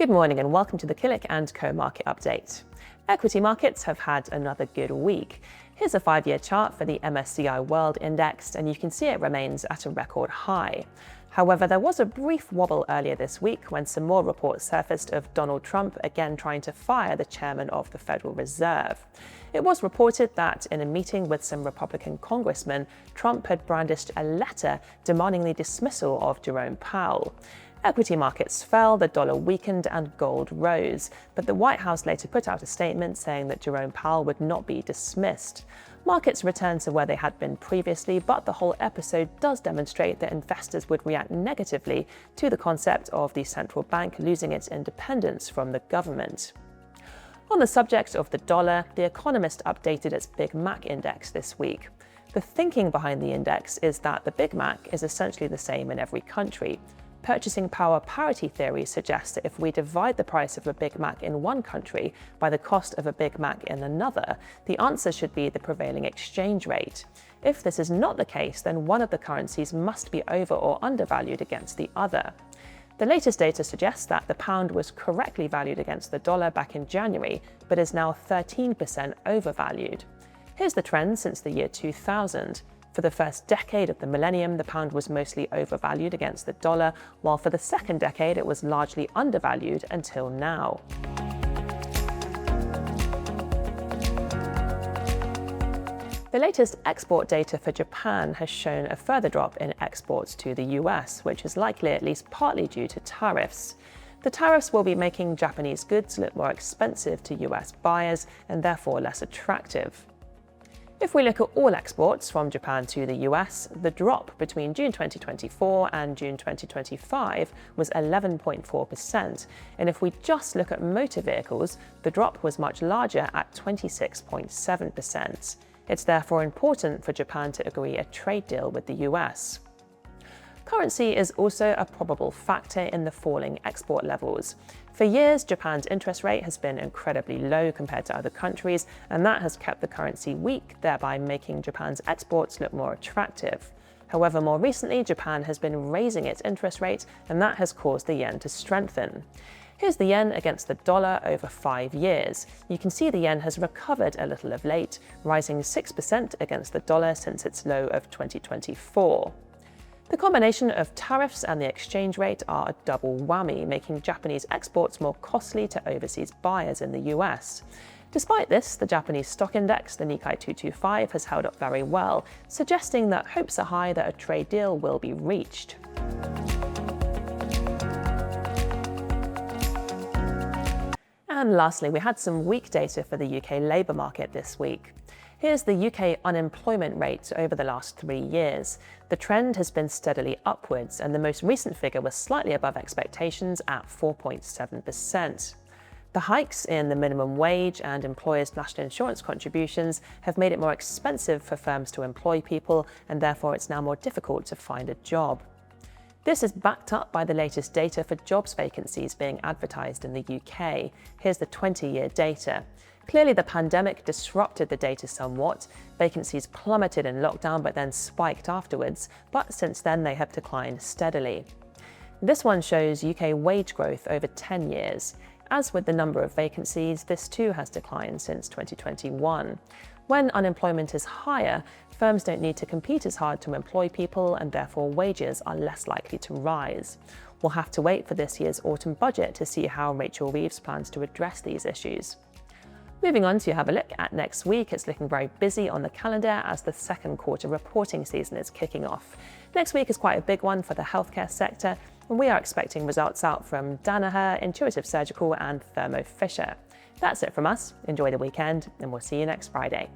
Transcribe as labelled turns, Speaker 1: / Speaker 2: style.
Speaker 1: Good morning and welcome to the Killik & Co market update. Equity markets have had another good week. Here's a 5-year chart for the MSCI World Index, and you can see it remains at a record high. However, there was a brief wobble earlier this week when some more reports surfaced of Donald Trump again trying to fire the chairman of the Federal Reserve. It was reported that in a meeting with some Republican congressmen, Trump had brandished a letter demanding the dismissal of Jerome Powell. Equity markets fell, the dollar weakened and gold rose, but the White House later put out a statement saying that Jerome Powell would not be dismissed. Markets returned to where they had been previously, but the whole episode does demonstrate that investors would react negatively to the concept of the central bank losing its independence from the government. On the subject of the dollar, The Economist updated its Big Mac index this week. The thinking behind the index is that the Big Mac is essentially the same in every country. Purchasing power parity theory suggests that if we divide the price of a Big Mac in one country by the cost of a Big Mac in another, the answer should be the prevailing exchange rate. If this is not the case, then one of the currencies must be over or undervalued against the other. The latest data suggests that the pound was correctly valued against the dollar back in January, but is now 13% overvalued. Here's the trend since the year 2000. For the first decade of the millennium, the pound was mostly overvalued against the dollar, while for the second decade it was largely undervalued until now. The latest export data for Japan has shown a further drop in exports to the US, which is likely at least partly due to tariffs. The tariffs will be making Japanese goods look more expensive to US buyers and therefore less attractive. If we look at all exports from Japan to the US, the drop between June 2024 and June 2025 was 11.4%, and if we just look at motor vehicles, the drop was much larger at 26.7%. It's therefore important for Japan to agree a trade deal with the US. Currency is also a probable factor in the falling export levels. For years, Japan's interest rate has been incredibly low compared to other countries, and that has kept the currency weak, thereby making Japan's exports look more attractive. However, more recently, Japan has been raising its interest rate, and that has caused the yen to strengthen. Here's the yen against the dollar over 5 years. You can see the yen has recovered a little of late, rising 6% against the dollar since its low of 2024. The combination of tariffs and the exchange rate are a double whammy, making Japanese exports more costly to overseas buyers in the US. Despite this, the Japanese stock index, the Nikkei 225, has held up very well, suggesting that hopes are high that a trade deal will be reached. And lastly, we had some weak data for the UK labour market this week. Here's the UK unemployment rate over the last 3 years. The trend has been steadily upwards, and the most recent figure was slightly above expectations at 4.7%. The hikes in the minimum wage and employers' national insurance contributions have made it more expensive for firms to employ people, and therefore it's now more difficult to find a job. This is backed up by the latest data for jobs vacancies being advertised in the UK. Here's the 20-year data. Clearly, the pandemic disrupted the data somewhat. Vacancies plummeted in lockdown but then spiked afterwards, but since then they have declined steadily. This one shows UK wage growth over 10 years. As with the number of vacancies, this too has declined since 2021. When unemployment is higher, firms don't need to compete as hard to employ people, and therefore wages are less likely to rise. We'll have to wait for this year's autumn budget to see how Rachel Reeves plans to address these issues. Moving on to have a look at next week, it's looking very busy on the calendar as the second quarter reporting season is kicking off. Next week is quite a big one for the healthcare sector, and we are expecting results out from Danaher, Intuitive Surgical and Thermo Fisher. That's it from us. Enjoy the weekend, and we'll see you next Friday.